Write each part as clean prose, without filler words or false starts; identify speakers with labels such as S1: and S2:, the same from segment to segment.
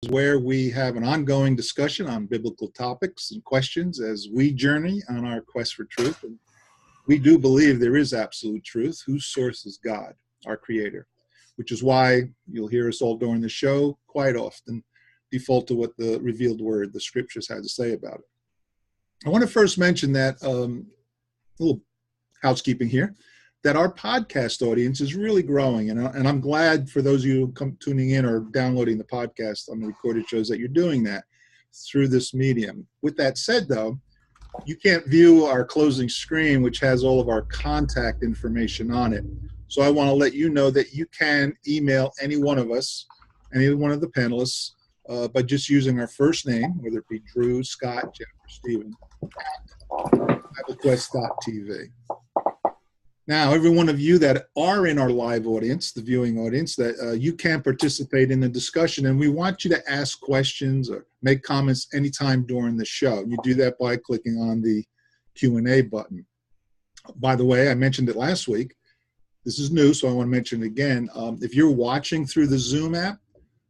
S1: where we have an ongoing discussion on biblical topics and questions as we journey on our quest for truth. And we do believe there is absolute truth, whose source is God, our Creator, which is why you'll hear us all during the show quite often default to what the revealed word, the scriptures, had to say about it. I want to first mention that, a little housekeeping here, that our podcast audience is really growing. And I'm glad for those of you tuning in or downloading the podcast on the recorded shows that you're doing that through this medium. With that said, though, you can't view our closing screen, which has all of our contact information on it. So I want to let you know that you can email any one of us, any one of the panelists, by just using our first name, whether it be Drew, Scott, Jeff, or Stephen, at BibleQuest.org. Now, every one of you that are in our live audience, the viewing audience, that you can participate in the discussion, and we want you to ask questions or make comments anytime during the show. You do that by clicking on the Q&A button. By the way, I mentioned it last week. This is new, so I want to mention it again. If you're watching through the Zoom app,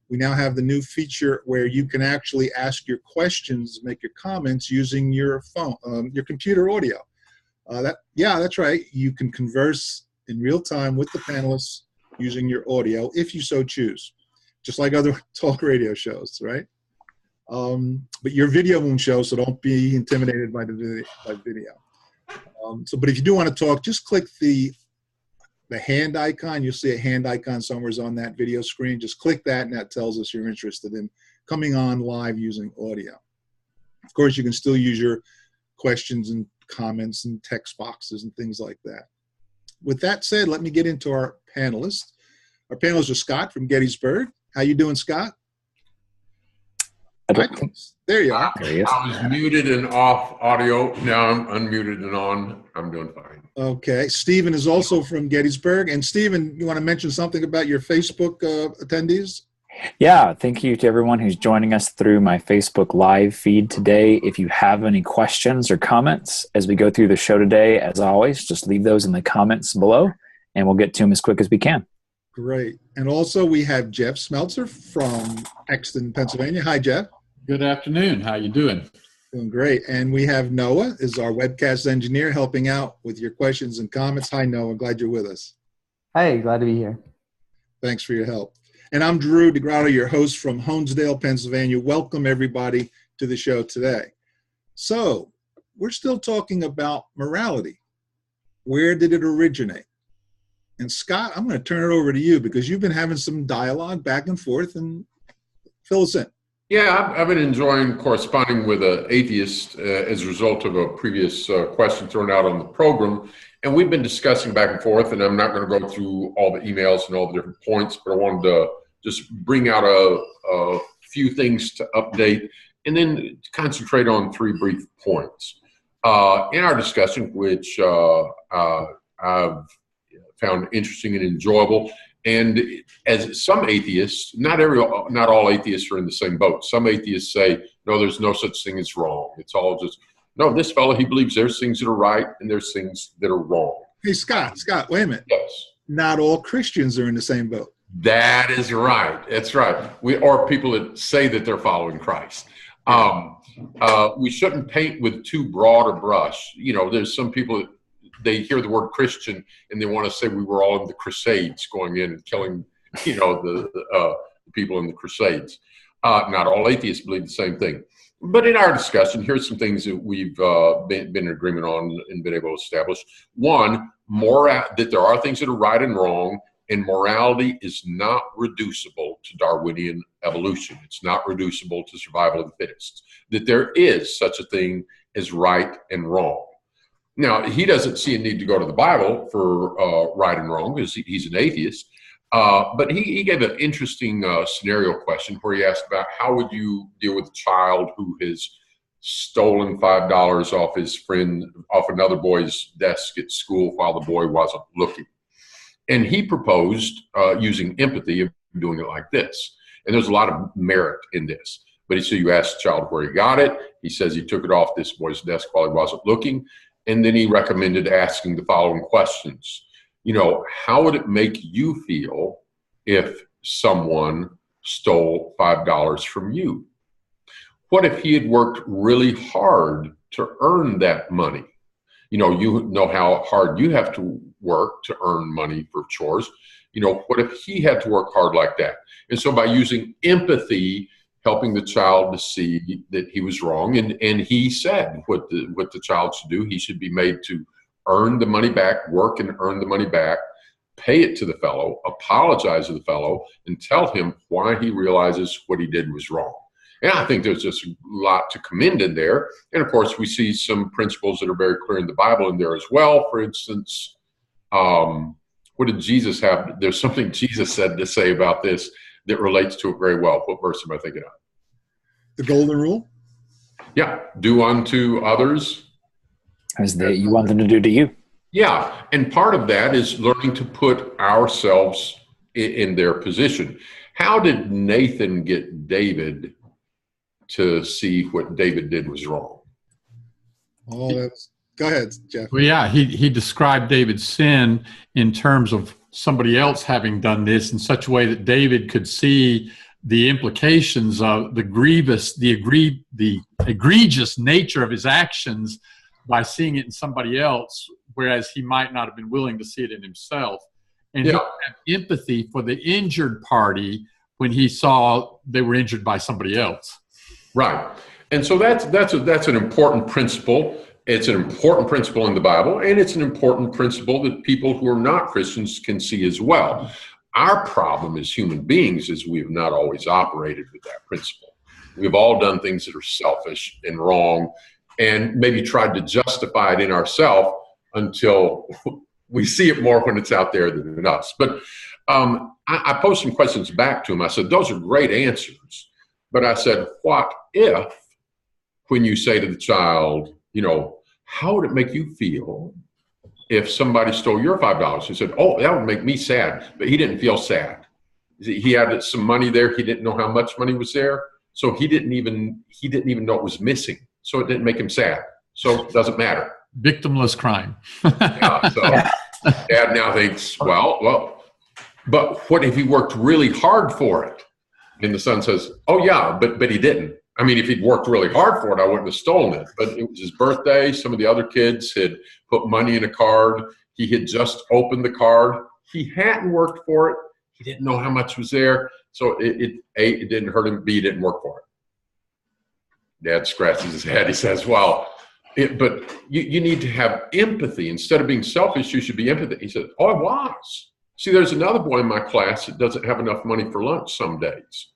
S1: we now have the new feature where you can actually ask your questions, make your comments using your phone, your computer audio. That's right. You can converse in real time with the panelists using your audio if you so choose, just like other talk radio shows, right? But your video won't show, so don't be intimidated by the video. But if you do want to talk, just click the hand icon. You'll see a hand icon somewhere on that video screen. Just click that, and that tells us you're interested in coming on live using audio. Of course, you can still use your questions and comments and text boxes and things like that. With that said, let me get into our panelists. Our panelists are Scott from Gettysburg. How you doing, Scott? There you are.
S2: I was muted and off audio. Now I'm unmuted and on. I'm doing fine.
S1: Okay. Stephen is also from Gettysburg. And Stephen, you want to mention something about your Facebook attendees?
S3: Yeah, thank you to everyone who's joining us through my Facebook live feed today. If you have any questions or comments as we go through the show today, as always, just leave those in the comments below, and we'll get to them as quick as we can.
S1: Great. And also we have Jeff Smeltzer from Exton, Pennsylvania. Hi, Jeff.
S4: Good afternoon. How you doing?
S1: Doing great. And we have Noah is our webcast engineer helping out with your questions and comments. Hi, Noah. Glad you're with us.
S5: Hi, glad to be here.
S1: Thanks for your help. And I'm Drew DeGrotto, your host from Honesdale, Pennsylvania. Welcome, everybody, to the show today. So we're still talking about morality. Where did it originate? And Scott, I'm going to turn it over to you because you've been having some dialogue back and forth, and fill us in.
S2: Yeah, I've been enjoying corresponding with an atheist as a result of a previous question thrown out on the program. And we've been discussing back and forth, and I'm not going to go through all the emails and all the different points, but I wanted to just bring out a few things to update and then concentrate on three brief points. In our discussion, which I've found interesting and enjoyable, and as some atheists, not all atheists are in the same boat. Some atheists say, no, there's no such thing as wrong. It's all just, no, this fellow, he believes there's things that are right and there's things that are wrong.
S1: Hey, Scott, wait a minute.
S2: Yes.
S1: Not all Christians are in the same boat.
S2: That is right. That's right. Or people that say that they're following Christ. We shouldn't paint with too broad a brush. You know, there's some people that they hear the word Christian and they want to say we were all in the Crusades going in and killing, the people in the Crusades. Not all atheists believe the same thing. But in our discussion, here's some things that we've been in agreement on and been able to establish. One, that there are things that are right and wrong, and morality is not reducible to Darwinian evolution. It's not reducible to survival of the fittest. That there is such a thing as right and wrong. Now, he doesn't see a need to go to the Bible for right and wrong because he's an atheist. But he gave an interesting scenario question where he asked about how would you deal with a child who has stolen $5 off another boy's desk at school while the boy wasn't looking. And he proposed using empathy of doing it like this. And there's a lot of merit in this. But he said you asked the child where he got it. He says he took it off this boy's desk while he wasn't looking. And then he recommended asking the following questions. How would it make you feel if someone stole $5 from you? What if he had worked really hard to earn that money? You know how hard you have to work to earn money for chores. What if he had to work hard like that? And so by using empathy, helping the child to see that he was wrong, and he said what the child should do. He should be made to earn the money back, work and earn the money back, pay it to the fellow, apologize to the fellow, and tell him why he realizes what he did was wrong. And I think there's just a lot to commend in there. And of course, we see some principles that are very clear in the Bible in there as well. For instance, what did Jesus have? There's something Jesus said to say about this that relates to it very well. What verse am I thinking of?
S1: The golden rule?
S2: Yeah, do unto others
S3: as you want them to do to you.
S2: Yeah, and part of that is learning to put ourselves in their position. How did Nathan get David to see what David did was wrong?
S1: Oh, go ahead, Jeff.
S4: Well, yeah, he described David's sin in terms of somebody else having done this in such a way that David could see the implications of the egregious nature of his actions by seeing it in somebody else, whereas he might not have been willing to see it in himself. And he had empathy for the injured party when he saw they were injured by somebody else.
S2: Right. And so that's an important principle. It's an important principle in the Bible, and it's an important principle that people who are not Christians can see as well. Our problem as human beings is we've not always operated with that principle. We've all done things that are selfish and wrong, and maybe tried to justify it in ourselves until we see it more when it's out there than in us. But I posed some questions back to him. I said, those are great answers. But I said, what if, when you say to the child, how would it make you feel if somebody stole your $5? He said, oh, that would make me sad. But he didn't feel sad. He had some money there. He didn't know how much money was there. So he didn't even know it was missing. So it didn't make him sad. So it doesn't matter.
S4: Victimless crime.
S2: So Dad now thinks, well, but what if he worked really hard for it? And the son says, oh yeah, but he didn't. I mean, if he'd worked really hard for it, I wouldn't have stolen it. But it was his birthday. Some of the other kids had put money in a card. He had just opened the card. He hadn't worked for it. He didn't know how much was there. So it didn't hurt him. B, he didn't work for it. Dad scratches his head. He says, well, but you need to have empathy. Instead of being selfish, you should be empathic. He said, oh, I was. See, there's another boy in my class that doesn't have enough money for lunch some days.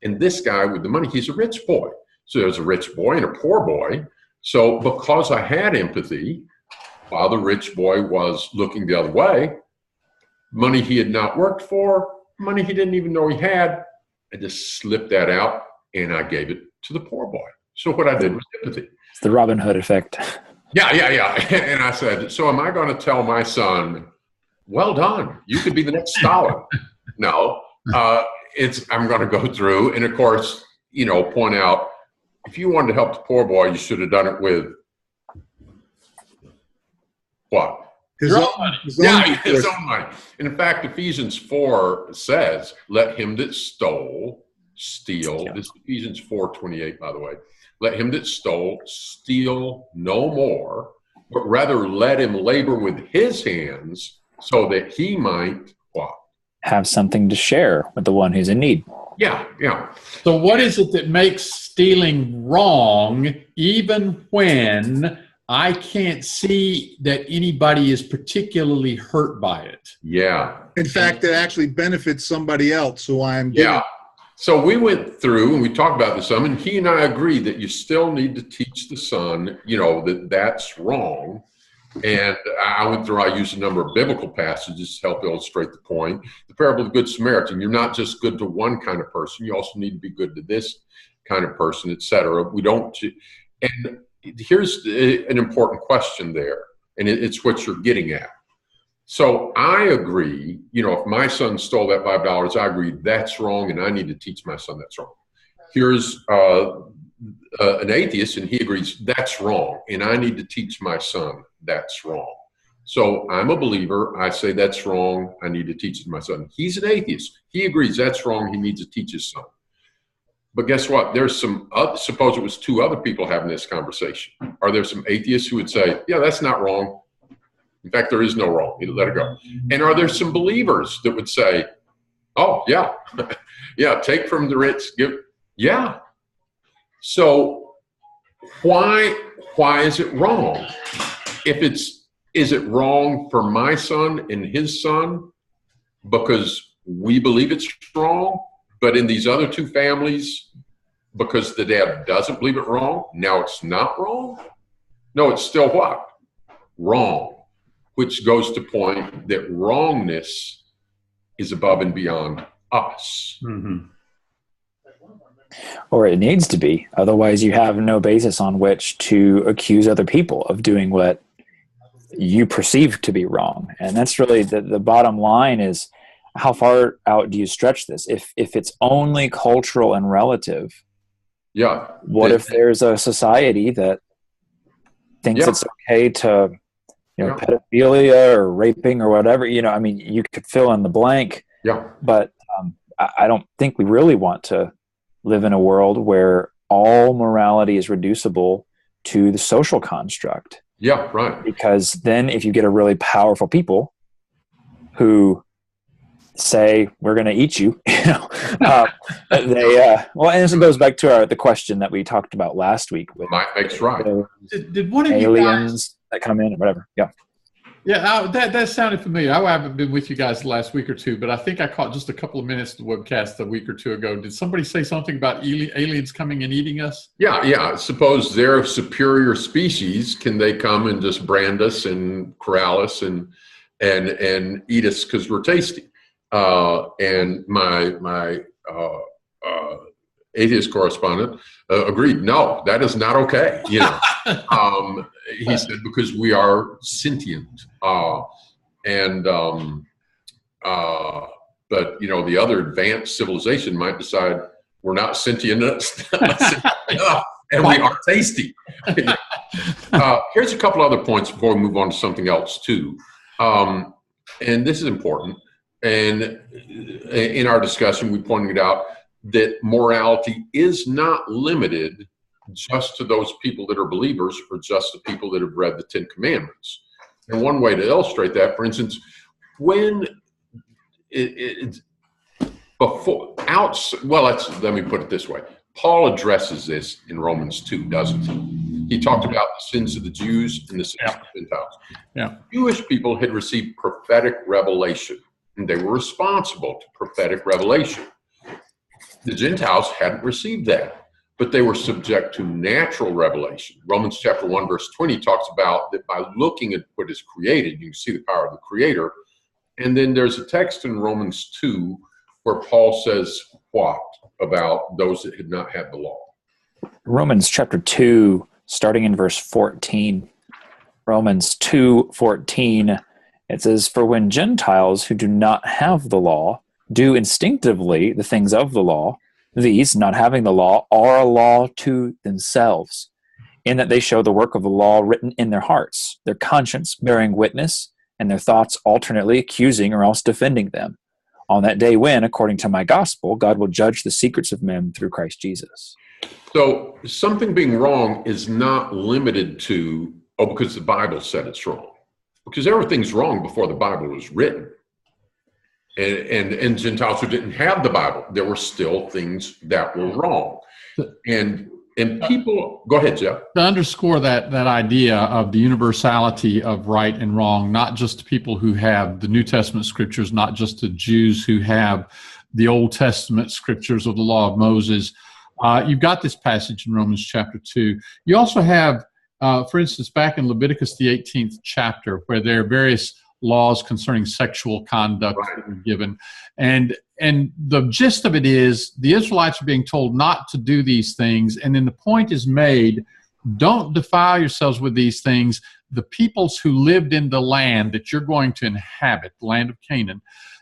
S2: And this guy with the money, he's a rich boy. So there's a rich boy and a poor boy. So because I had empathy, while the rich boy was looking the other way, money he had not worked for, money he didn't even know he had, I just slipped that out and I gave it to the poor boy. So what I did was empathy.
S3: It's the Robin Hood effect.
S2: Yeah. And I said, so am I going to tell my son, well done, you could be the next Stalin? No. I'm going to go through and, of course, point out, if you wanted to help the poor boy, you should have done it with what?
S1: His own
S2: money. And in fact, Ephesians 4 says, let him that stole, steal. This is Ephesians 4:28, by the way. Let him that stole, steal no more, but rather let him labor with his hands so that he might what?
S3: Have something to share with the one who's in need.
S2: Yeah.
S4: So what is it that makes stealing wrong, even when I can't see that anybody is particularly hurt by it?
S2: Yeah.
S1: In fact, it actually benefits somebody else who I am giving.
S2: Yeah. So we went through and we talked about this some, and he and I agreed that you still need to teach the son, that's wrong. And I went through, I used a number of biblical passages to help illustrate the point. The parable of the Good Samaritan, you're not just good to one kind of person, you also need to be good to this kind of person, etc. And here's an important question there, and it's what you're getting at. So I agree, if my son stole that $5, I agree that's wrong, and I need to teach my son that's wrong. Here's an atheist, and he agrees that's wrong, and I need to teach my son that's wrong. So I'm a believer. I say that's wrong. I need to teach it to my son. He's an atheist. He agrees that's wrong. He needs to teach his son. But guess what? There's some, suppose it was two other people having this conversation. Are there some atheists who would say, yeah, that's not wrong? In fact, there is no wrong. You let it go. And are there some believers that would say, oh, yeah, yeah, take from the rich, give, yeah. So why is it wrong? Is it wrong for my son and his son because we believe it's wrong, but in these other two families, because the dad doesn't believe it wrong, now it's not wrong? No, it's still what? Wrong, which goes to point that wrongness is above and beyond us.
S4: Mm-hmm.
S3: Or it needs to be. Otherwise, you have no basis on which to accuse other people of doing what you perceive to be wrong. And that's really the bottom line is, how far out do you stretch this? If it's only cultural and relative,
S2: yeah.
S3: What if there's a society that thinks it's okay to, pedophilia or raping or whatever? I mean, you could fill in the blank.
S2: Yeah.
S3: But I don't think we really want to live in a world where all morality is reducible to the social construct.
S2: Yeah, right.
S3: Because then if you get a really powerful people who say, we're going to eat you, well, and this goes back to the question that we talked about last week. With
S2: Mike's right.
S4: Did one of
S3: aliens
S4: you guys
S3: that come in or whatever? Yeah.
S4: Yeah, that sounded familiar. I haven't been with you guys the last week or two, but I think I caught just a couple of minutes of the webcast a week or two ago. Did somebody say something about aliens coming and eating us?
S2: Yeah. Suppose they're a superior species. Can they come and just brand us and corral us and eat us because we're tasty? And my atheist correspondent agreed. No, that is not okay. He said, because we are sentient. But the other advanced civilization might decide we're not sentient enough, and we are tasty. Here's a couple other points before we move on to something else too. And this is important. And in our discussion, we pointed out that morality is not limited just to those people that are believers or just to people that have read the Ten Commandments. And one way to illustrate that, for instance, when let me put it this way. Paul addresses this in Romans 2, doesn't he? He talked about the sins of the Jews and the sins of the Gentiles.
S4: Yeah.
S2: Jewish people had received prophetic revelation, and they were responsible to prophetic revelation. The Gentiles hadn't received that, but they were subject to natural revelation. Romans chapter 1, verse 20 talks about that by looking at what is created, you can see the power of the Creator. And then there's a text in Romans 2 where Paul says what about those that had not had the law?
S3: Romans chapter 2, starting in verse 14. Romans 2:14, it says, "For when Gentiles who do not have the law do instinctively the things of the law, these, not having the law, are a law to themselves, in that they show the work of the law written in their hearts, their conscience bearing witness, and their thoughts alternately accusing or else defending them. On that day when, according to my gospel, God will judge the secrets of men through Christ Jesus."
S2: So something being wrong is not limited to, because the Bible said it's wrong. Because everything's wrong before the Bible was written. And Gentiles who didn't have the Bible, there were still things that were wrong. And people, go ahead, Jeff.
S4: To underscore that idea of the universality of right and wrong, not just to people who have the New Testament scriptures, not just to Jews who have the Old Testament scriptures of the law of Moses. You've got this passage in Romans chapter 2. You also have, for instance, back in Leviticus, the 18th chapter, where there are various laws concerning sexual conduct that are given. And the gist of it is the Israelites are being told not to do these things. And then the point is made, don't defile yourselves with these things. The peoples who lived in the land that you're going to inhabit, the land of Canaan,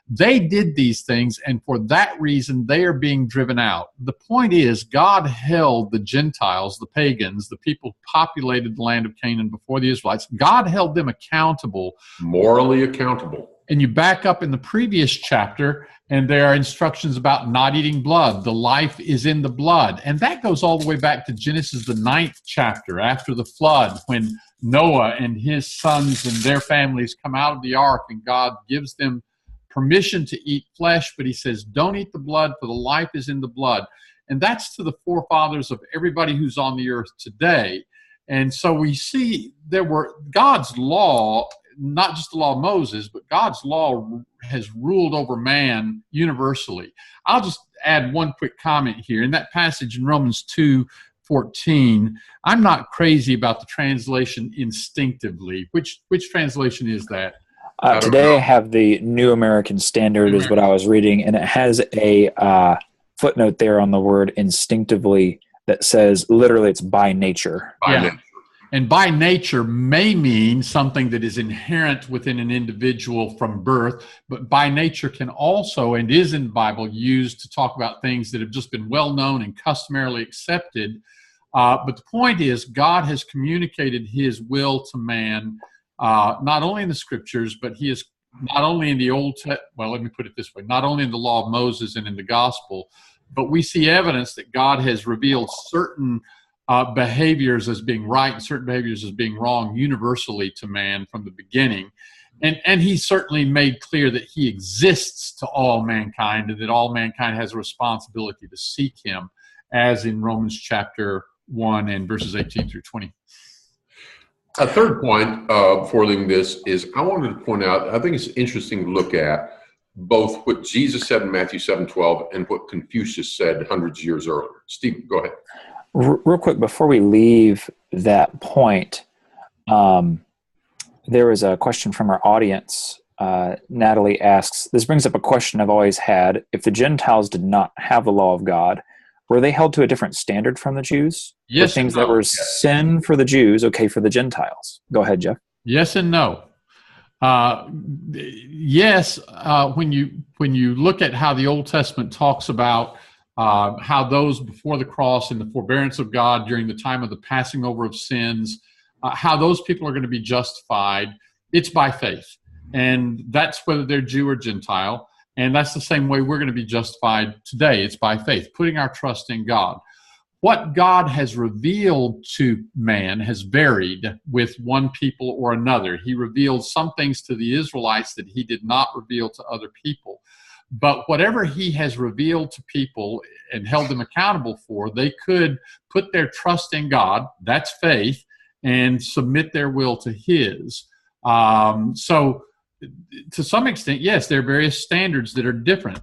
S4: They did these things, and for that reason, they are being driven out. The point is, God held the Gentiles, the pagans, the people who populated the land of Canaan before the Israelites, God held them accountable.
S2: Morally accountable.
S4: And you back up in the previous chapter, and there are instructions about not eating blood. The life is in the blood. And that goes all the way back to Genesis, the 9th chapter, after the flood, when Noah and his sons and their families come out of the ark, and God gives them permission to eat flesh, but he says, don't eat the blood, for the life is in the blood. And that's to the forefathers of everybody who's on the earth today. And so we see there were God's law, not just the law of Moses, but God's law has ruled over man universally. I'll just add one quick comment here. In that passage in Romans 2:14, I'm not crazy about the translation instinctively. Which translation is that?
S3: Today I have the New American Standard is what I was reading, and it has a footnote there on the word instinctively that says literally it's by nature.
S2: By nature.
S4: And by nature may mean something that is inherent within an individual from birth, but by nature can also, and is in the Bible, used to talk about things that have just been well known and customarily accepted. But the point is, God has communicated his will to man, not only in the scriptures, but he is not only in the let me put it this way, not only in the law of Moses and in the gospel, but we see evidence that God has revealed certain behaviors as being right and certain behaviors as being wrong universally to man from the beginning. And he certainly made clear that he exists to all mankind and that all mankind has a responsibility to seek him, as in Romans chapter 1 and verses 18 through 20.
S2: A third point for leaving this is I wanted to point out, I think it's interesting to look at both what Jesus said in Matthew 7:12 and what Confucius said hundreds of years earlier. Steve, go ahead.
S3: Real quick, before we leave that point, there was a question from our audience. Natalie asks, this brings up a question I've always had. If the Gentiles did not have the law of God, were they held to a different standard from the Jews?
S4: Yes.
S3: Were things that were sin for the Jews okay for the Gentiles? Go ahead, Jeff.
S4: Yes and no. Yes, when you look at how the Old Testament talks about how those before the cross and the forbearance of God during the time of the passing over of sins, how those people are going to be justified, it's by faith. And that's whether they're Jew or Gentile. And that's the same way we're going to be justified today. It's by faith, putting our trust in God. What God has revealed to man has varied with one people or another. He revealed some things to the Israelites that he did not reveal to other people. But whatever he has revealed to people and held them accountable for, they could put their trust in God, that's faith, and submit their will to his. So to some extent, yes, there are various standards that are different.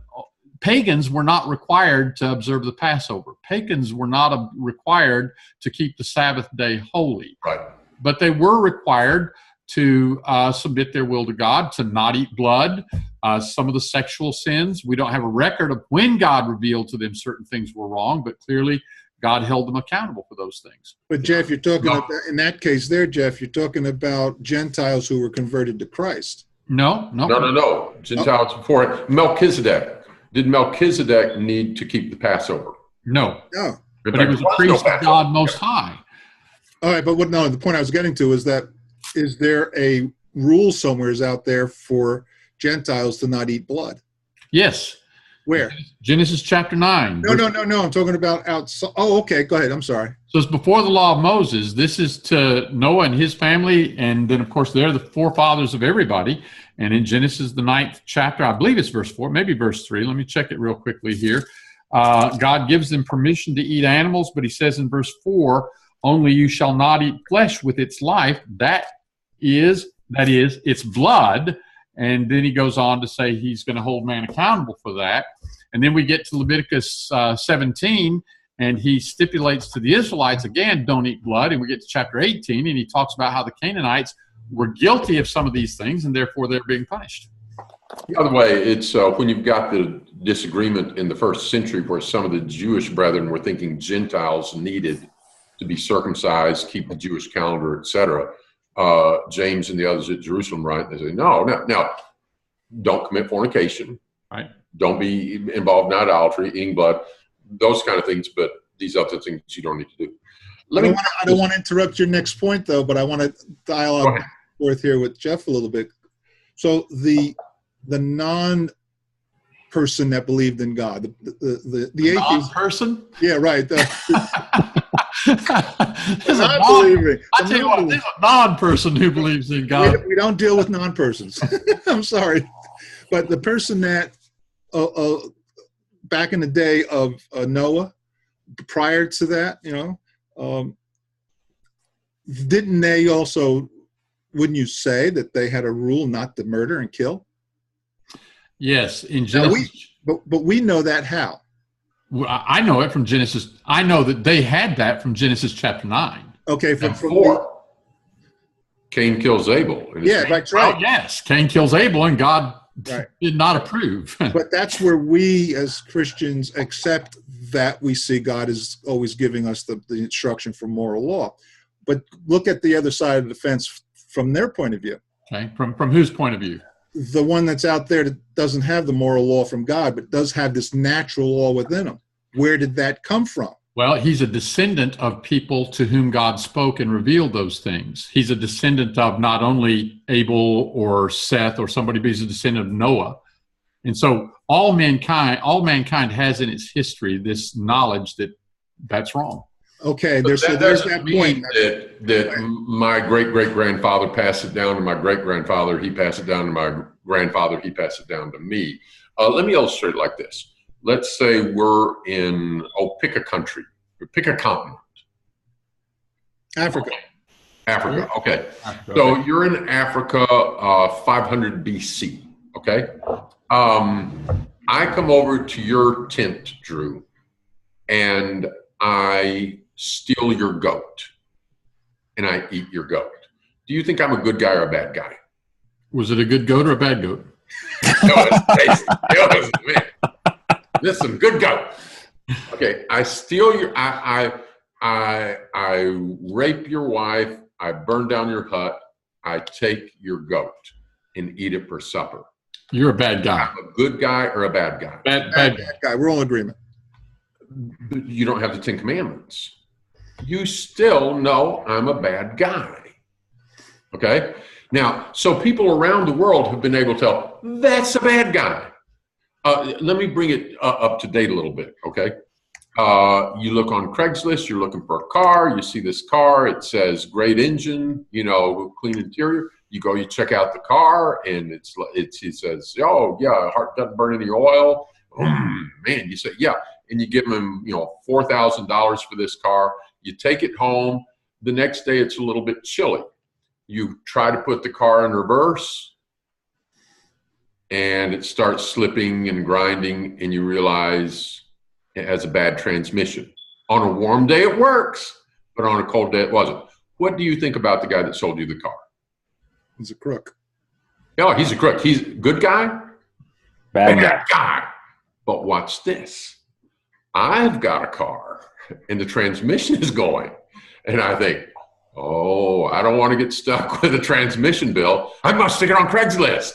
S4: Pagans were not required to observe the Passover. Pagans were not required to keep the Sabbath day holy.
S2: Right.
S4: But they were required to submit their will to God, to not eat blood, some of the sexual sins. We don't have a record of when God revealed to them certain things were wrong, but clearly God held them accountable for those things.
S1: But Jeff, you're talking about, in that case there, Jeff, you're talking about Gentiles who were converted to Christ.
S4: No.
S2: Gentiles before it. Melchizedek. Did Melchizedek need to keep the Passover?
S4: No.
S2: But
S4: he was a priest of God Most High.
S1: All right, but the point I was getting to is that, is there a rule somewhere out there for Gentiles to not eat blood?
S4: Yes.
S1: Where?
S4: Genesis chapter 9.
S1: No. I'm talking about outside. Oh, okay. Go ahead. I'm sorry.
S4: So it's before the law of Moses. This is to Noah and his family. And then, of course, they're the forefathers of everybody. And in Genesis, the 9th chapter, I believe it's verse 4, maybe verse 3. Let me check it real quickly here. God gives them permission to eat animals, but he says in verse 4, only you shall not eat flesh with its life. That is its blood. And then he goes on to say he's going to hold man accountable for that. And then we get to Leviticus 17, and he stipulates to the Israelites, again, don't eat blood. And we get to chapter 18, and he talks about how the Canaanites were guilty of some of these things, and therefore they're being punished.
S2: By the way, it's when you've got the disagreement in the first century where some of the Jewish brethren were thinking Gentiles needed to be circumcised, keep the Jewish calendar, etc. James and the others at Jerusalem, right? They say, no. Now, don't commit fornication.
S4: Right.
S2: Don't be involved in idolatry, eating blood, those kind of things. But these other things you don't need to do.
S1: I don't want to interrupt your next point, though, but I want to dialogue back and forth here with Jeff a little bit. So the non-person that believed in God, the atheist
S4: non-person?
S1: Yeah, right.
S4: I tell you what, there's a non-person who believes in God.
S1: We don't deal with non-persons. I'm sorry. But the person that back in the day of Noah, prior to that, didn't they also, wouldn't you say that they had a rule not to murder and kill?
S4: Yes, in Genesis.
S1: But we know that how?
S4: I know it from Genesis. I know that they had that from Genesis chapter 9.
S1: Okay, from
S2: 4. Cain kills Abel.
S1: Yeah, that's right.
S4: Oh, yes, Cain kills Abel, and God did not approve.
S1: But that's where we as Christians accept that we see God is always giving us the instruction for moral law. But look at the other side of the fence from their point of view.
S4: Okay, from whose point of view?
S1: The one that's out there that doesn't have the moral law from God, but does have this natural law within him. Where did that come from?
S4: Well, he's a descendant of people to whom God spoke and revealed those things. He's a descendant of not only Abel or Seth or somebody, but he's a descendant of Noah. And so all mankind has in its history this knowledge that that's wrong.
S1: Okay, there's that point.
S2: That my great-great-grandfather passed it down to my great-grandfather, he passed it down to my grandfather, he passed it down to me. Let me illustrate it like this. Let's say we're in, pick a country, pick a continent.
S1: Africa.
S2: Okay. So you're in Africa, 500 BC, okay? I come over to your tent, Drew, and I steal your goat, and I eat your goat. Do you think I'm a good guy or a bad guy?
S4: Was it a good goat or a bad goat?
S2: It was, man. Listen, good goat. Okay, I steal your. I rape your wife. I burn down your hut. I take your goat and eat it for supper.
S4: You're a bad guy.
S2: I'm a good guy or a bad guy?
S4: Bad
S1: guy. We're all in agreement.
S2: But you don't have the 10 Commandments. You still know I'm a bad guy. Okay? Now, so people around the world have been able to tell, that's a bad guy. Let me bring it up to date a little bit, okay? You look on Craigslist, you're looking for a car, you see this car, it says great engine, clean interior. You go, you check out the car, and it says, oh, yeah, heart doesn't burn any oil. Man, you say, yeah. And you give them, $4,000 for this car. You take it home. The next day, it's a little bit chilly. You try to put the car in reverse, and it starts slipping and grinding, and you realize it has a bad transmission. On a warm day, it works, but on a cold day, it wasn't. What do you think about the guy that sold you the car?
S1: He's a crook.
S2: No, he's a crook. He's a good guy?
S3: Bad
S2: guy. But watch this. I've got a car, and the transmission is going. And I think, I don't want to get stuck with a transmission bill. I must stick it on Craigslist.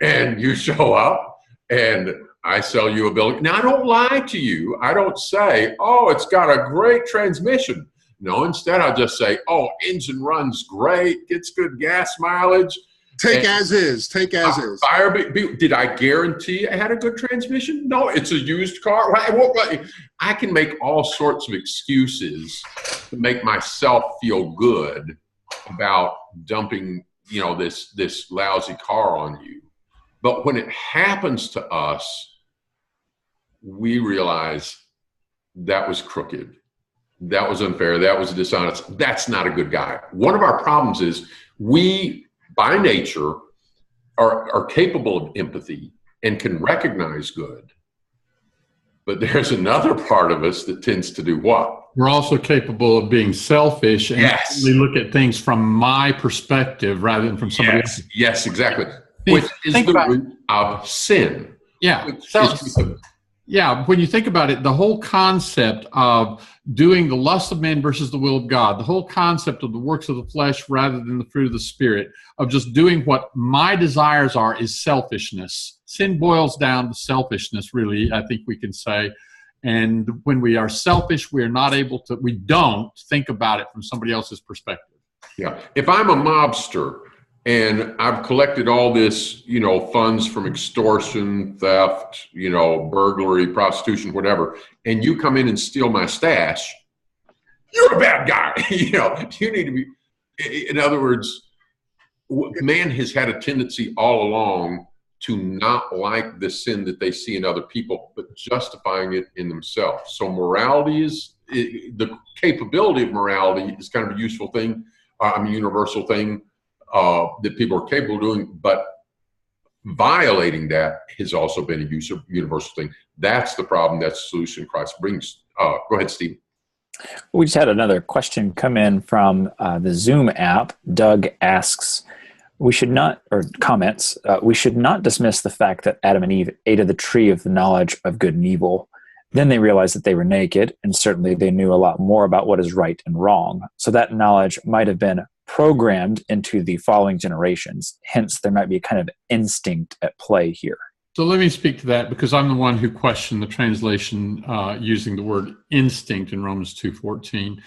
S2: And you show up, and I sell you a bill. Now, I don't lie to you. I don't say, it's got a great transmission. No, instead I just say, engine runs great, gets good gas mileage.
S1: Take as is.
S2: Did I guarantee I had a good transmission? No, it's a used car. I can make all sorts of excuses to make myself feel good about dumping, this lousy car on you. But when it happens to us, we realize that was crooked. That was unfair. That was dishonest. That's not a good guy. One of our problems is we, by nature, are capable of empathy and can recognize good. But there's another part of us that tends to do what?
S4: We're also capable of being selfish and we look at things from my perspective rather than from somebody else's.
S2: Yes, exactly. Which is the root of sin.
S4: Yeah. Yeah, when you think about it, the whole concept of doing the lust of men versus the will of God, the whole concept of the works of the flesh rather than the fruit of the Spirit, of just doing what my desires are, is selfishness. Sin boils down to selfishness, really, I think we can say. And when we are selfish, we don't think about it from somebody else's perspective.
S2: Yeah. If I'm a mobster and I've collected all this, funds from extortion, theft, burglary, prostitution, whatever, and you come in and steal my stash, you're a bad guy. You need to be, in other words, man has had a tendency all along to not like the sin that they see in other people, but justifying it in themselves. So morality the capability of morality is kind of a useful thing, universal thing that people are capable of doing, but violating that has also been a universal thing. That's the problem. That's the solution Christ brings. Go ahead, Steve.
S3: We just had another question come in from the Zoom app. Doug asks, we should not dismiss the fact that Adam and Eve ate of the tree of the knowledge of good and evil. Then they realized that they were naked, and certainly they knew a lot more about what is right and wrong. So that knowledge might have been programmed into the following generations. Hence, there might be a kind of instinct at play here.
S4: So let me speak to that, because I'm the one who questioned the translation using the word instinct in Romans 2:14.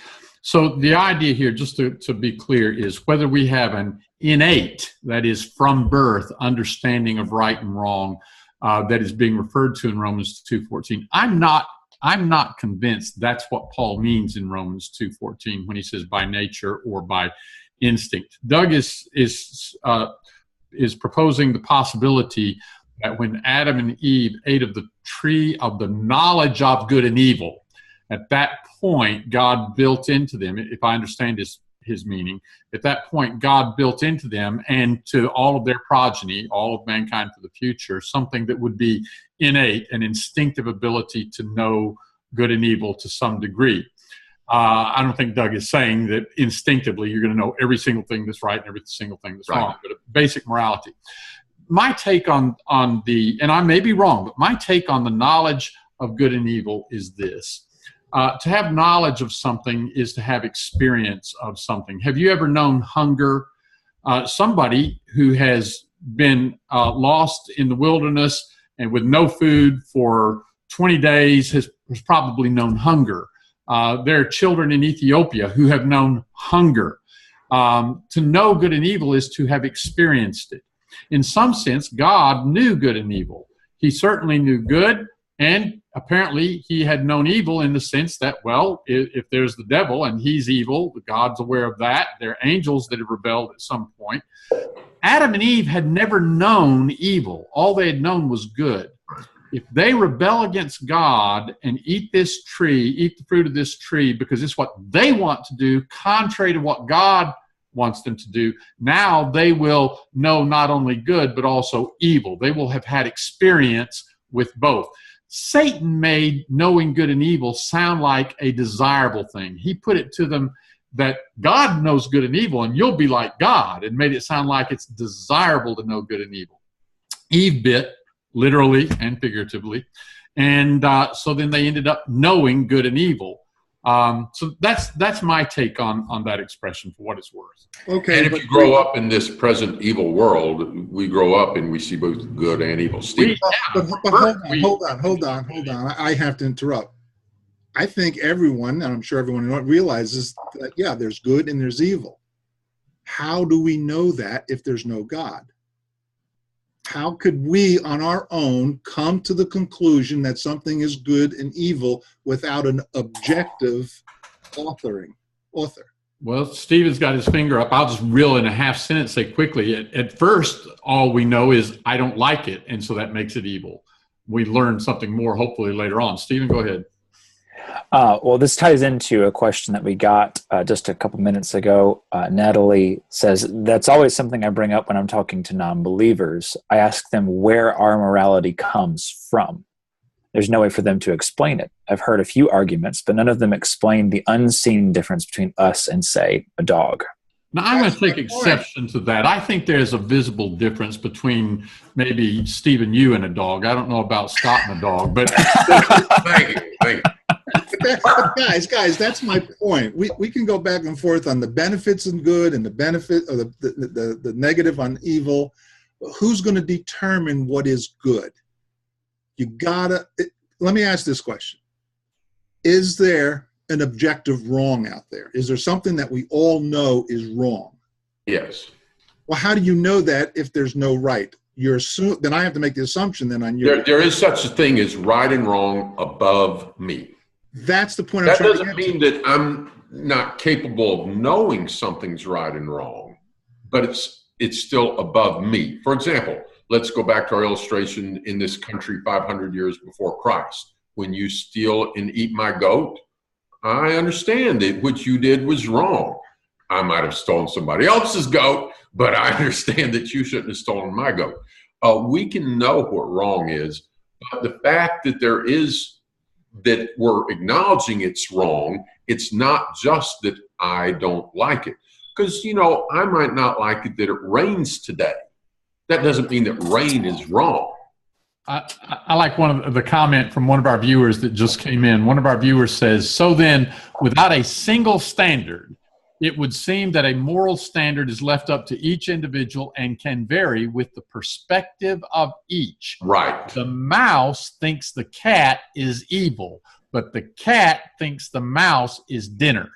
S4: So the idea here, just to be clear, is whether we have an innate, that is from birth, understanding of right and wrong that is being referred to in Romans 2:14. I'm not convinced that's what Paul means in Romans 2:14 when he says by nature or by instinct. Doug is proposing the possibility that when Adam and Eve ate of the tree of the knowledge of good and evil, at that point, God built into them, if I understand his meaning, at that point, God built into them and to all of their progeny, all of mankind for the future, something that would be innate, an instinctive ability to know good and evil to some degree. I don't think Doug is saying that instinctively you're going to know every single thing that's right and every single thing that's wrong, but a basic morality. My take on and I may be wrong, but my take on the knowledge of good and evil is this. To have knowledge of something is to have experience of something. Have you ever known hunger? Somebody who has been lost in the wilderness and with no food for 20 days has probably known hunger. There are children in Ethiopia who have known hunger. To know good and evil is to have experienced it. In some sense, God knew good and evil. He certainly knew good, and apparently he had known evil in the sense that, well, if there's the devil and he's evil, God's aware of that. There are angels that have rebelled at some point. Adam and Eve had never known evil. All they had known was good. If they rebel against God and eat the fruit of this tree, because it's what they want to do, contrary to what God wants them to do, now they will know not only good, but also evil. They will have had experience with both. Satan made knowing good and evil sound like a desirable thing. He put it to them that God knows good and evil, and you'll be like God, and made it sound like it's desirable to know good and evil. Eve bit, literally and figuratively, and so then they ended up knowing good and evil. So that's my take on that expression, for what it's worth.
S2: Okay. And if you grow up in this present evil world, we grow up and we see both good and evil. Steve,
S1: hold on. I have to interrupt. I think everyone, and I'm sure everyone realizes that, yeah, there's good and there's evil. How do we know that if there's no God? How could we on our own come to the conclusion that something is good and evil without an objective author?
S4: Well, Stephen's got his finger up. I'll just reel in a half sentence, say quickly. At first, all we know is I don't like it, and so that makes it evil. We learn something more hopefully later on. Stephen, go ahead.
S3: Well, this ties into a question that we got just a couple minutes ago. Natalie says, that's always something I bring up when I'm talking to non-believers. I ask them where our morality comes from. There's no way for them to explain it. I've heard a few arguments, but none of them explain the unseen difference between us and, say, a dog.
S4: Now, I'm going to take
S1: my point.
S4: exception to that. I think there's a visible difference between maybe Stephen, you and a dog. I don't know about Scott and a dog, but
S2: Thank you.
S1: But guys, that's my point. We can go back and forth on the benefits and good and the benefit or the negative on evil. Who's going to determine what is good? Let me ask this question. Is there an objective wrong out there? Is there something that we all know is wrong?
S2: Yes.
S1: Well, how do you know that if there's no right? Then I have to make the assumption then on your.
S2: There is such a thing as right and wrong above me.
S1: That's the point.
S2: That doesn't mean that I'm not capable of knowing something's right and wrong, but it's still above me. For example, let's go back to our illustration in this country 500 years before Christ. When you steal and eat my goat, I understand that what you did was wrong. I might have stolen somebody else's goat, but I understand that you shouldn't have stolen my goat. We can know what wrong is, but the fact that we're acknowledging it's wrong, it's not just that I don't like it. Because, I might not like it that it rains today. That doesn't mean that rain is wrong.
S4: I like one of the comment from one of our viewers that just came in. One of our viewers says, so then, without a single standard, it would seem that a moral standard is left up to each individual and can vary with the perspective of each.
S2: Right.
S4: The mouse thinks the cat is evil, but the cat thinks the mouse is dinner.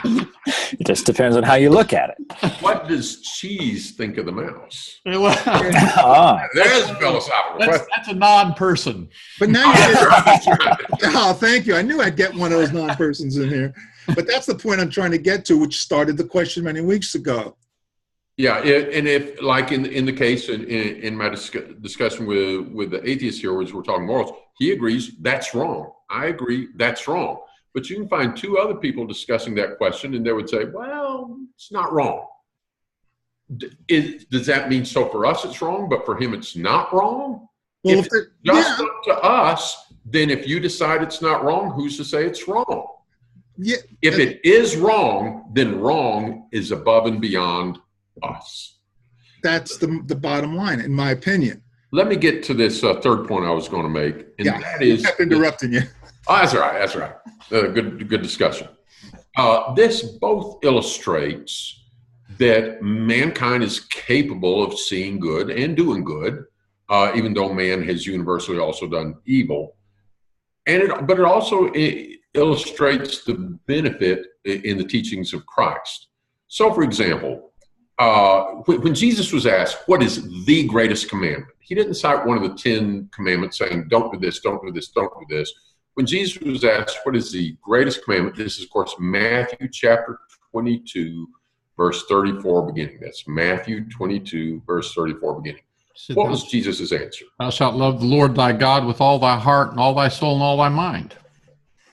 S3: It just depends on how you look at it.
S2: What does cheese think of the mouse?
S3: Ah.
S2: There's a philosophical question.
S4: That's a non-person.
S1: But now oh, thank you. I knew I'd get one of those non-persons in here. But that's the point I'm trying to get to, which started the question many weeks ago.
S2: Yeah, and if, like in the case in my discussion with the atheist here, as we're talking morals, he agrees that's wrong. I agree that's wrong. But you can find two other people discussing that question, and they would say, well, it's not wrong. Does that mean so for us it's wrong, but for him it's not wrong?
S1: Well,
S2: if it's just up to us, then if you decide it's not wrong, who's to say it's wrong?
S1: Yeah.
S2: If it is wrong, then wrong is above and beyond us.
S1: That's the bottom line, in my opinion.
S2: Let me get to this third point I was going to make, and that is
S1: I kept interrupting you.
S2: Oh, that's right. Good discussion. This both illustrates that mankind is capable of seeing good and doing good, even though man has universally also done evil. But it also illustrates the benefit in the teachings of Christ. So, for example, when Jesus was asked, what is the greatest commandment? He didn't cite one of the 10 commandments saying, don't do this, don't do this, don't do this. When Jesus was asked, what is the greatest commandment? This is, of course, Matthew chapter 22, verse 34 beginning. That's Matthew 22, verse 34 beginning. What was Jesus' answer?
S4: Thou shalt love the Lord thy God with all thy heart and all thy soul and all thy mind.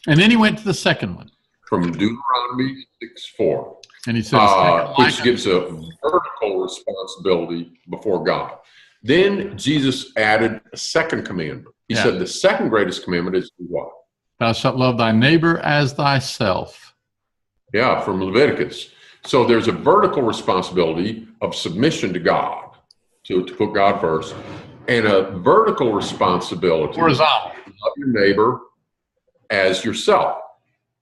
S4: And then he went to the second one.
S2: From Deuteronomy 6:4.
S4: And he said,
S2: which gives a vertical responsibility before God. Then Jesus added a second commandment. He said the second greatest commandment is what?
S4: Thou shalt love thy neighbor as thyself.
S2: Yeah, from Leviticus. So there's a vertical responsibility of submission to God, to put God first, and a vertical responsibility
S4: horizontal
S2: to love your neighbor as yourself.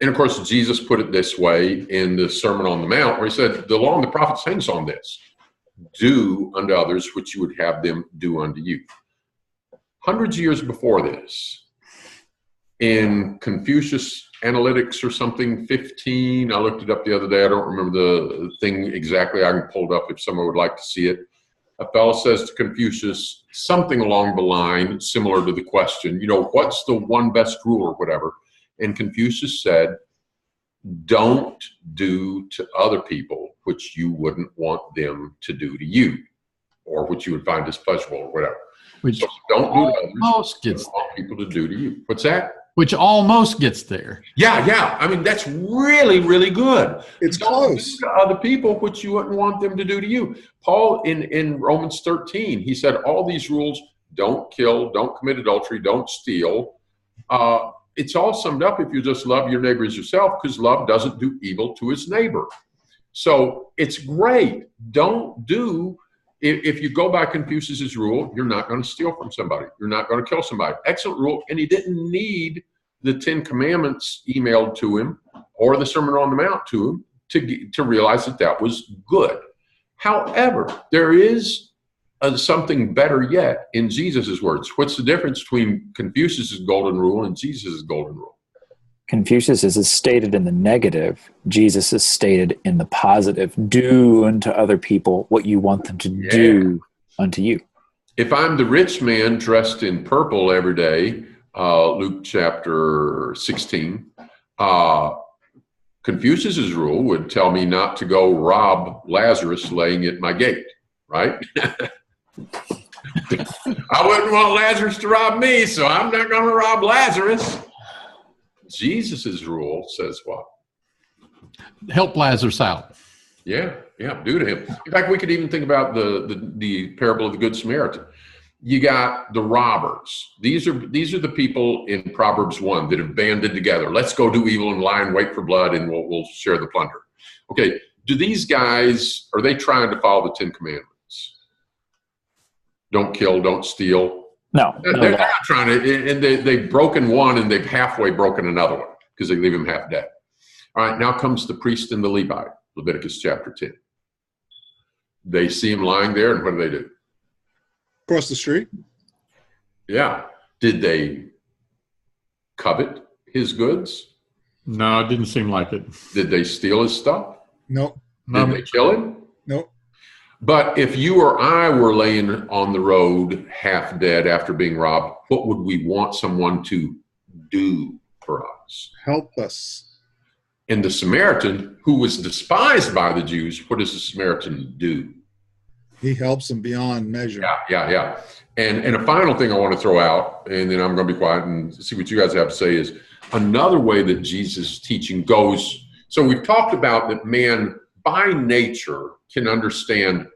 S2: And of course, Jesus put it this way in the Sermon on the Mount, where he said, the law and the prophets hangs on this. Do unto others what you would have them do unto you. Hundreds of years before this, in Confucius Analytics or something, 15, I looked it up the other day. I don't remember the thing exactly. I can pull it up if someone would like to see it. A fellow says to Confucius something along the line, similar to the question, what's the one best rule or whatever? And Confucius said, don't do to other people which you wouldn't want them to do to you, or which you would find displeasurable or whatever. So don't do to others what you want people to do to you. What's that?
S4: Which almost gets there.
S2: Yeah. I mean, that's really, really good.
S1: It's
S2: don't
S1: close.
S2: do to other people which you wouldn't want them to do to you. Paul, in Romans 13, he said all these rules, don't kill, don't commit adultery, don't steal, it's all summed up if you just love your neighbor as yourself, because love doesn't do evil to his neighbor. So it's great. Don't do, if you go by Confucius's rule, you're not going to steal from somebody. You're not going to kill somebody. Excellent rule. And he didn't need the 10 Commandments emailed to him or the Sermon on the Mount to him to realize that that was good. However, there is something better yet in Jesus' words. What's the difference between Confucius's golden rule and Jesus' golden rule?
S3: Confucius is stated in the negative. Jesus is stated in the positive. Do unto other people what you want them to do unto you.
S2: If I'm the rich man dressed in purple every day, Luke chapter 16, Confucius's rule would tell me not to go rob Lazarus laying at my gate, right? I wouldn't want Lazarus to rob me, so I'm not going to rob Lazarus. Jesus's rule says what?
S4: Help Lazarus out.
S2: Yeah, do to him. In fact, we could even think about the parable of the Good Samaritan. You got the robbers. These are the people in Proverbs 1 that have banded together. Let's go do evil and lie and wait for blood, and we'll share the plunder. Okay, do these guys, are they trying to follow the 10 Commandments? Don't kill, don't steal.
S3: No.
S2: They're not trying to, and they've broken one and they've halfway broken another one because they leave him half dead. All right, now comes the priest and the Levite, Leviticus chapter 10. They see him lying there, and what do?
S1: Across the street?
S2: Yeah. Did they covet his goods?
S4: No, it didn't seem like it.
S2: Did they steal his stuff?
S1: Nope.
S2: Did they kill him?
S1: Nope.
S2: But if you or I were laying on the road half dead after being robbed, what would we want someone to do for us?
S1: Help us.
S2: And the Samaritan, who was despised by the Jews, what does the Samaritan do?
S1: He helps them beyond measure.
S2: Yeah. And a final thing I want to throw out, and then I'm going to be quiet and see what you guys have to say, is another way that Jesus' teaching goes. So we've talked about that man by nature can understand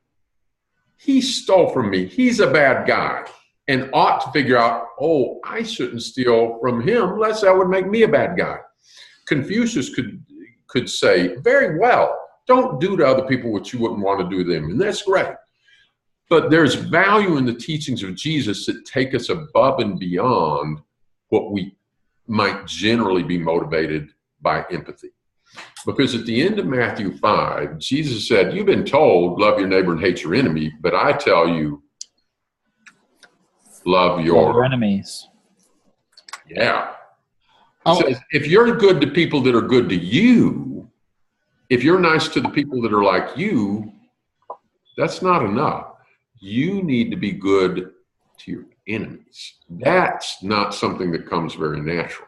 S2: he stole from me. He's a bad guy and ought to figure out, oh, I shouldn't steal from him, lest that would make me a bad guy. Confucius could say, very well, don't do to other people what you wouldn't want to do to them. And that's great. But there's value in the teachings of Jesus that take us above and beyond what we might generally be motivated by empathy. Because at the end of Matthew 5, Jesus said, you've been told, love your neighbor and hate your enemy, but I tell you, love your
S3: enemies.
S2: Yeah. Says, if you're good to people that are good to you, if you're nice to the people that are like you, that's not enough. You need to be good to your enemies. That's not something that comes very natural.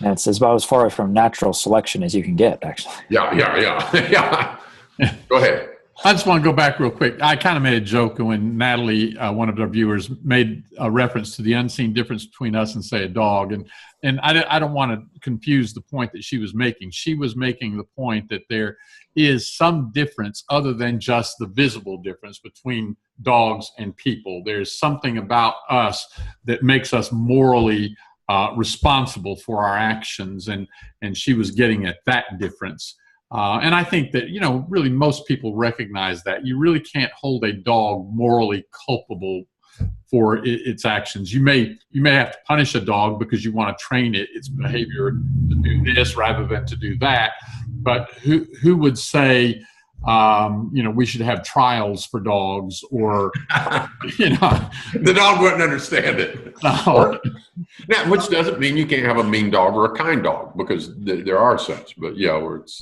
S3: That's about as far from natural selection as you can get, actually.
S2: Yeah. Go ahead.
S4: I just want to go back real quick. I kind of made a joke when Natalie, one of our viewers, made a reference to the unseen difference between us and, say, a dog. And I don't want to confuse the point that she was making. She was making the point that there is some difference other than just the visible difference between dogs and people. There's something about us that makes us morally responsible for our actions. And she was getting at that difference. And I think that, really most people recognize that. You really can't hold a dog morally culpable for its actions. You may have to punish a dog because you want to train its behavior to do this rather than to do that. But who would say, we should have trials for dogs, or,
S2: The dog wouldn't understand it.
S4: No.
S2: Now, which doesn't mean you can't have a mean dog or a kind dog, because there are such. But where it's...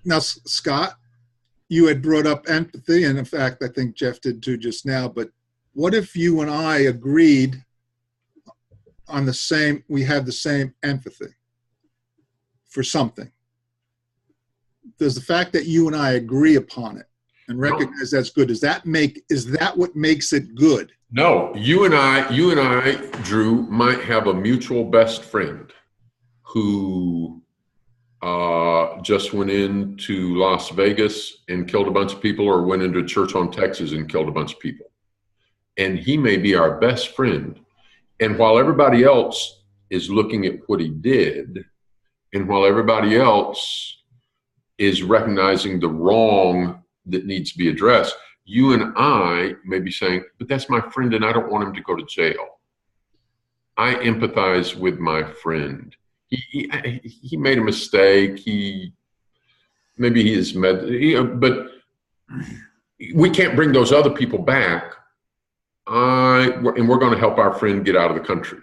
S1: Now, Scott, you had brought up empathy, and in fact, I think Jeff did too just now, but what if you and I agreed on we have the same empathy for something? Does the fact that you and I agree upon it and recognize that's good, is that what makes it good?
S2: No, you and I, Drew, might have a mutual best friend who just went into Las Vegas and killed a bunch of people, or went into a church on Texas and killed a bunch of people. And he may be our best friend. And while everybody else is looking at what he did, and while everybody else is recognizing the wrong that needs to be addressed, you and I may be saying, but that's my friend and I don't want him to go to jail. I empathize with my friend. He made a mistake. Maybe he is but we can't bring those other people back. And we're going to help our friend get out of the country.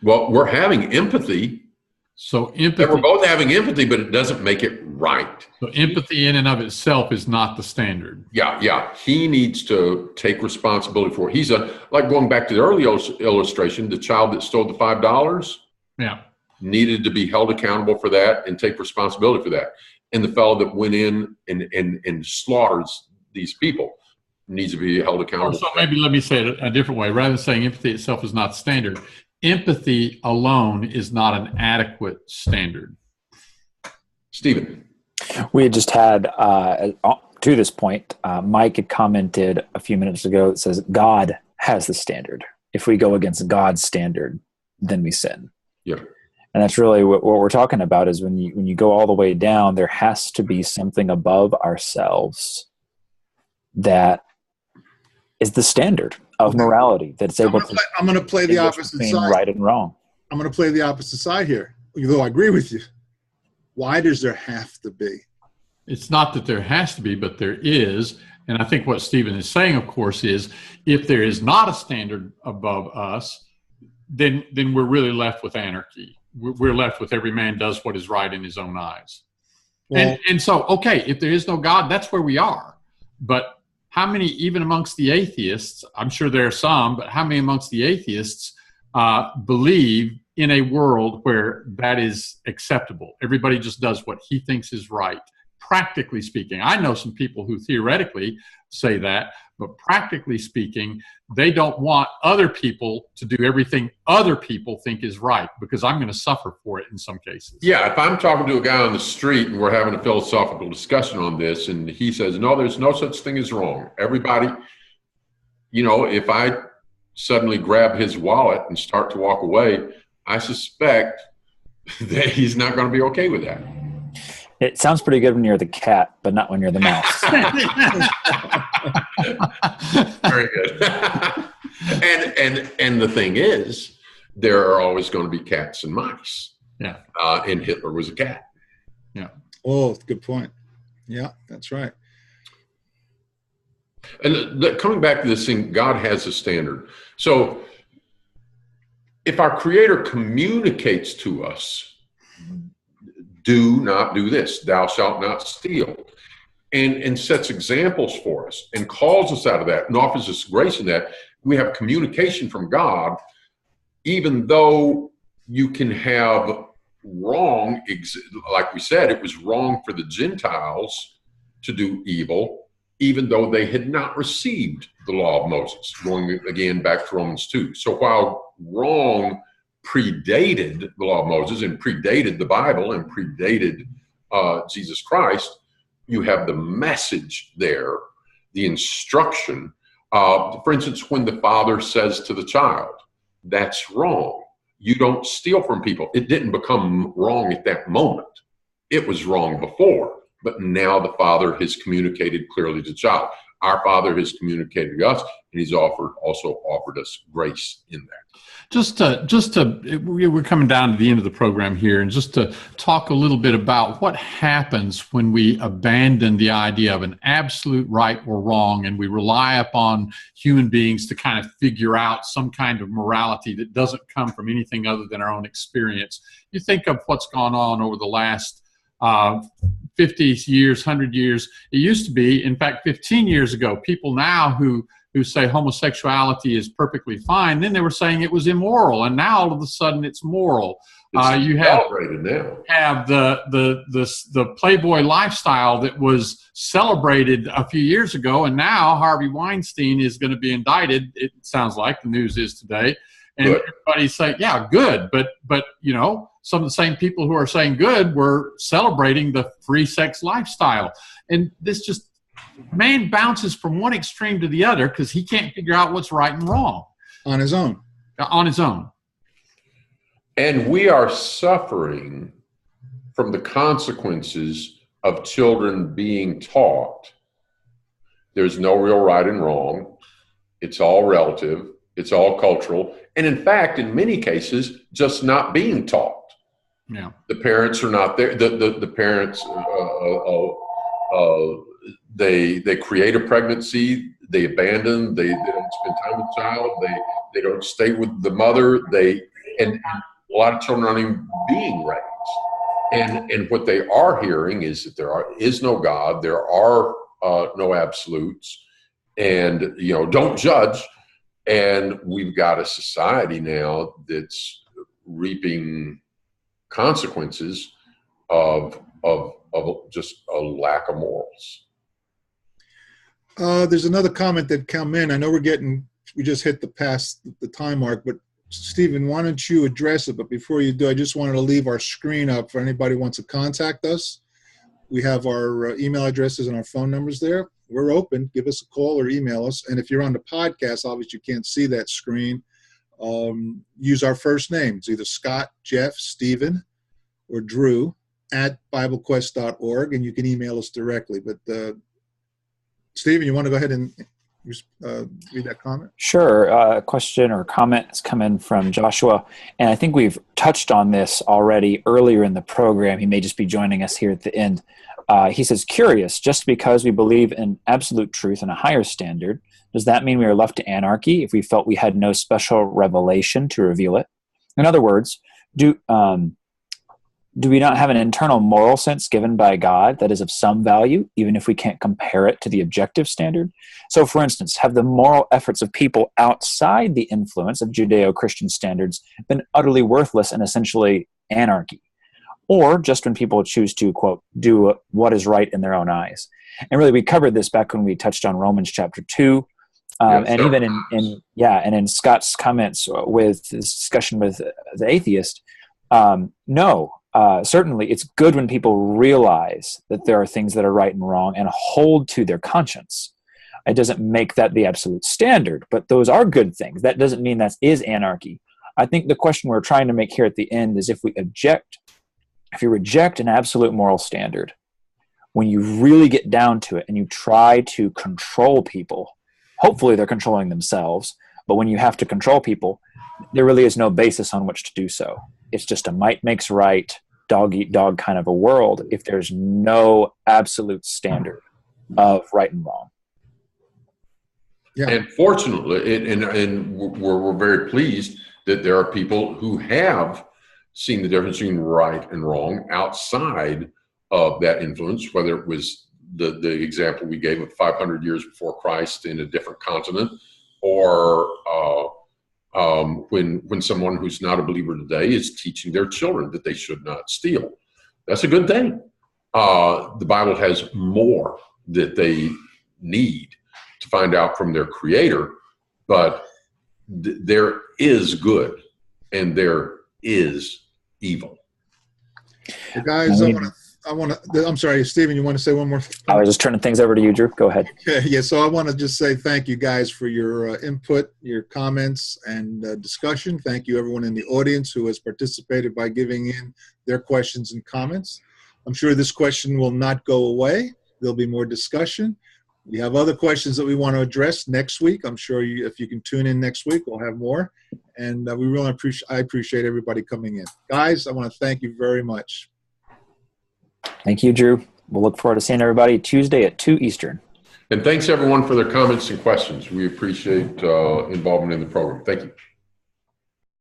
S2: Well, we're having empathy.
S4: So empathy.
S2: And we're both having empathy, but it doesn't make it right.
S4: So empathy in and of itself is not the standard.
S2: Yeah. He needs to take responsibility for it. He's like going back to the early illustration, the child that stole the $5.
S4: Yeah.
S2: Needed to be held accountable for that and take responsibility for that. And the fellow that went in and slaughters these people needs to be held accountable.
S4: So maybe let me say it a different way. Rather than saying empathy itself is not standard, empathy alone is not an adequate standard.
S2: Stephen.
S3: We had just had, to this point, Mike had commented a few minutes ago that says God has the standard. If we go against God's standard, then we sin.
S2: Yeah.
S3: And that's really what we're talking about is when you go all the way down, there has to be something above ourselves that is the standard of morality that's able to.
S1: I'm going to play the opposite side.
S3: Right and wrong.
S1: I'm going to play the opposite side here, although I agree with you. Why does there have to be?
S4: It's not that there has to be, but there is. And I think what Stephen is saying, of course, is if there is not a standard above us, then we're really left with anarchy. We're left with every man does what is right in his own eyes. Well, and so, okay, if there is no God, that's where we are. But how many, even amongst the atheists, I'm sure there are some, but how many amongst the atheists believe in a world where that is acceptable? Everybody just does what he thinks is right. Practically speaking, I know some people who theoretically say that, but practically speaking, they don't want other people to do everything other people think is right because I'm going to suffer for it in some cases.
S2: Yeah, if I'm talking to a guy on the street and we're having a philosophical discussion on this and he says, no, there's no such thing as wrong. Everybody, if I suddenly grab his wallet and start to walk away, I suspect that he's not going to be okay with that.
S3: It sounds pretty good when you're the cat, but not when you're the mouse.
S2: Very good. and the thing is, there are always going to be cats and mice.
S4: Yeah.
S2: And Hitler was a cat.
S4: Yeah.
S1: Oh, good point. Yeah, that's right.
S2: And coming back to this thing, God has a standard. So if our Creator communicates to us, do not do this, thou shalt not steal, and sets examples for us and calls us out of that and offers us grace in that, we have communication from God, even though you can have wrong, like we said, it was wrong for the Gentiles to do evil, even though they had not received the law of Moses, going again back to Romans 2. So while wrong predated the law of Moses and predated the Bible and predated Jesus Christ, you have the message there, the instruction. For instance, when the father says to the child, that's wrong. You don't steal from people. It didn't become wrong at that moment. It was wrong before, but now the father has communicated clearly to the child. Our Father has communicated to us, and He's also offered us grace in that.
S4: We're coming down to the end of the program here, and just to talk a little bit about what happens when we abandon the idea of an absolute right or wrong, and we rely upon human beings to kind of figure out some kind of morality that doesn't come from anything other than our own experience. You think of what's gone on over the last 50 years, 100 years. It used to be, in fact, 15 years ago, people now who say homosexuality is perfectly fine, then they were saying it was immoral, and now all of a sudden it's moral. You have the Playboy lifestyle that was celebrated a few years ago, and now Harvey Weinstein is going to be indicted. It sounds like the news is today, and everybody's saying, "Yeah, good," but some of the same people who are saying good were celebrating the free sex lifestyle, and this just. Man bounces from one extreme to the other because he can't figure out what's right and wrong.
S1: On his own.
S4: On his own.
S2: And we are suffering from the consequences of children being taught there's no real right and wrong. It's all relative. It's all cultural. And in fact, in many cases, just not being taught.
S4: Yeah.
S2: The parents are not there. The parents, they create a pregnancy. They abandon. They don't spend time with the child. They don't stay with the mother. And a lot of children aren't even being raised. And what they are hearing is that there is no God. There are no absolutes. And, don't judge. And we've got a society now that's reaping consequences of just a lack of morals.
S1: There's another comment that come in. I know we just hit the time mark, but Stephen, why don't you address it? But before you do, I just wanted to leave our screen up for anybody who wants to contact us. We have our email addresses and our phone numbers there. We're open. Give us a call or email us. And if you're on the podcast, obviously you can't see that screen. Use our first names, either Scott, Jeff, Stephen, or Drew at BibleQuest.org, and you can email us directly. But Stephen, you want to go ahead and read that comment?
S3: Sure. A question or comment has come in from Joshua, and I think we've touched on this already earlier in the program. He may just be joining us here at the end. He says, curious, just because we believe in absolute truth and a higher standard, does that mean we are left to anarchy if we felt we had no special revelation to reveal it? In other words, do we not have an internal moral sense given by God that is of some value, even if we can't compare it to the objective standard? So, for instance, have the moral efforts of people outside the influence of Judeo-Christian standards been utterly worthless and essentially anarchy? Or just when people choose to, quote, do what is right in their own eyes? And really, we covered this back when we touched on Romans chapter 2. And even in Scott's comments with this discussion with the atheist, certainly it's good when people realize that there are things that are right and wrong and hold to their conscience. It doesn't make that the absolute standard, but those are good things. That doesn't mean that is anarchy. I think the question we're trying to make here at the end is if you reject an absolute moral standard, when you really get down to it and you try to control people, hopefully they're controlling themselves, but when you have to control people, there really is no basis on which to do so. It's just a might makes right, dog eat dog kind of a world if there's no absolute standard of right and wrong.
S2: Yeah. And fortunately, and we're very pleased that there are people who have seen the difference between right and wrong outside of that influence, whether it was the example we gave of 500 years before Christ in a different continent, or when someone who's not a believer today is teaching their children that they should not steal. That's a good thing. The Bible has more that they need to find out from their Creator, but there is good and there is evil.
S1: Well, guys, I'm sorry, Stephen, you want to say one more thing?
S3: I was just turning things over to you, Drew. Go ahead.
S1: Okay, yeah, so I want to just say thank you guys for your input, your comments, and discussion. Thank you, everyone in the audience who has participated by giving in their questions and comments. I'm sure this question will not go away. There'll be more discussion. We have other questions that we want to address next week. I'm sure if you can tune in next week, we'll have more. And I appreciate everybody coming in. Guys, I want to thank you very much.
S3: Thank you, Drew. We'll look forward to seeing everybody Tuesday at 2 Eastern.
S2: And thanks, everyone, for their comments and questions. We appreciate involvement in the program. Thank you.